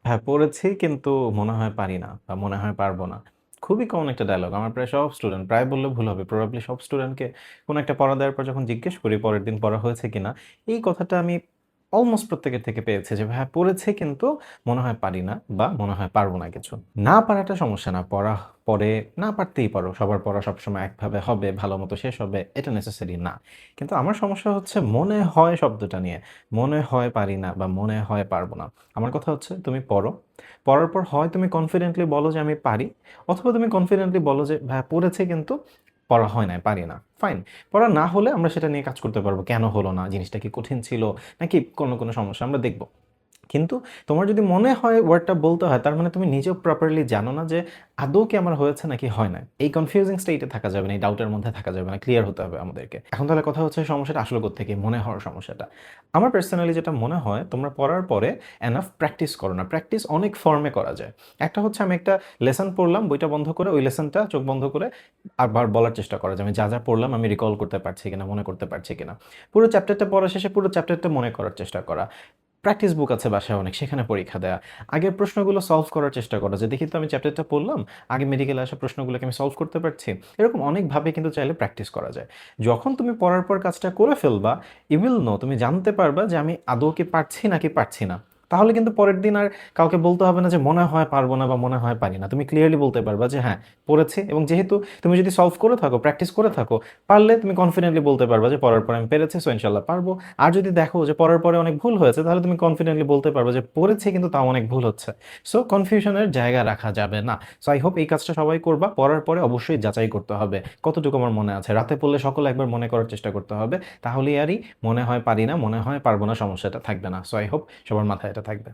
হ্যাঁ, পড়েছি কিন্তু মনে হয় পারি না বা মনে হয় পারব না। খুবই কমন একটা ডায়ালগ। আমার প্রায় সব স্টুডেন্ট, প্রায় বললে ভুল হবে। প্রবাবলি সব স্টুডেন্টকে কোনো একটা পড়া দেওয়ার পর যখন জিজ্ঞেস করি পরের দিন পড়া হয়েছে কিনা, এই কথাটা আমি অলমোস্ট প্রত্যেকের থেকে পেয়েছি যে, "ভাইয়া পড়েছি কিন্তু মনে হয় পারি না বা মনে হয় পারব না কিছু।" না পারাটা সমস্যা না। পড়া পরে না পারতেই পারো। সবার পড়া সবসময় একভাবে হবে, ভালোমতো শেষ হবে, এটা নেসেসারি না। কিন্তু আমার সমস্যা হচ্ছে মনে হয় শব্দটা নিয়ে। মনে হয় পারি না বা মনে হয় পারব না। আমার কথা হচ্ছে তুমি পড়ো। পড়ার পর হয় তুমি কনফিডেন্টলি বলো যে আমি পারি, অথবা তুমি কনফিডেন্টলি বলো যে ভাইয়া পড়েছি কিন্তু পড়া হয় নাই, পারি না। ফাইন। পড়া না হলে আমরা সেটা নিয়ে কাজ করতে পারবো। কেন হলো না? জিনিসটা কি কঠিন ছিল? নাকি কোনো সমস্যা? আমরা দেখব। কিন্তু তোমার যদি মনে হয় ওয়ার্ডটা বলতে হয়, তার মানে তুমি নিজেও প্রপারলি জানো না যে আদৌ কি আমার হয়েছে নাকি হয় নাই। এই কনফিউজিং স্টেটে থাকা যাবে না, এই ডাউটের মধ্যে থাকা যাবে না। ক্লিয়ার হতে হবে আমাদেরকে। এখন তাহলে কথা হচ্ছে সমস্যাটা আসলে কোত্থেকে? মনে হওয়ার সমস্যাটা। আমার পার্সোনালি যেটা মনে হয় তোমরা পড়ার পরে এনাফ প্র্যাকটিস করো না। প্র্যাকটিস অনেক ফর্মে করা যায়। একটা হচ্ছে আমি একটা লেসন পড়লাম, বইটা বন্ধ করে ওই লেসনটা চোখ বন্ধ করে আবার বলার চেষ্টা করা যায়। আমি যা পড়লাম আমি রিকল করতে পারছি কিনা, মনে করতে পারছি কিনা। পুরো চ্যাপ্টারটা পড়া শেষে পুরো চ্যাপ্টারটা মনে করার চেষ্টা করা। প্র্যাকটিস বুক আছে বাসায় অনেক, সেখানে পরীক্ষা দেয়া। আগের প্রশ্নগুলো সলভ করার চেষ্টা করা যে দেখি তো আমি চ্যাপ্টারটা পড়লাম, আগে মেডিকেলে আসা প্রশ্নগুলোকে আমি সলভ করতে পারছি। এরকম অনেকভাবে কিন্তু চাইলে প্র্যাকটিস করা যায়। যখন তুমি পড়ার পর কাজটা করে ফেলবা, you will know তুমি জানতে পারবা যে আমি আদৌ কি পারছি নাকি পারছি না। তাহলে কিন্তু পরের দিন আর কাউকে বলতে হবে না যে মনে হয় পারব না বা মনে হয় পারি না। তুমি ক্লিয়ারলি বলতে পারবা যে হ্যাঁ, পড়েছি এবং যেহেতু তুমি যদি সলভ করে থাকো, প্র্যাকটিস করে থাকো, পারলে তুমি কনফিডেন্টলি বলতে পারবা যে পড়ার পর আমি পেরেছি সো ইনশাআল্লাহ পারব। আর যদি দেখো যে পড়ার পরে অনেক ভুল হয়েছে, তাহলে তুমি কনফিডেন্টলি বলতে পারবে যে পড়েছি কিন্তু তাও অনেক ভুল হচ্ছে। সো কনফিউশনের জায়গা রাখা যাবে না। সো আই হোপ এই কাজটা সবাই করবা। পড়ার পরে অবশ্যই যাচাই করতে হবে কতটুকু আমার মনে আছে। রাতে পড়লে সকলে একবার মনে করার চেষ্টা করতে হবে। তাহলেই আরই মনে হয় পারি না, মনে হয় পারব না সমস্যাটা থাকবে না। সো আই হোপ সবার মাথায় এটা থাকবে।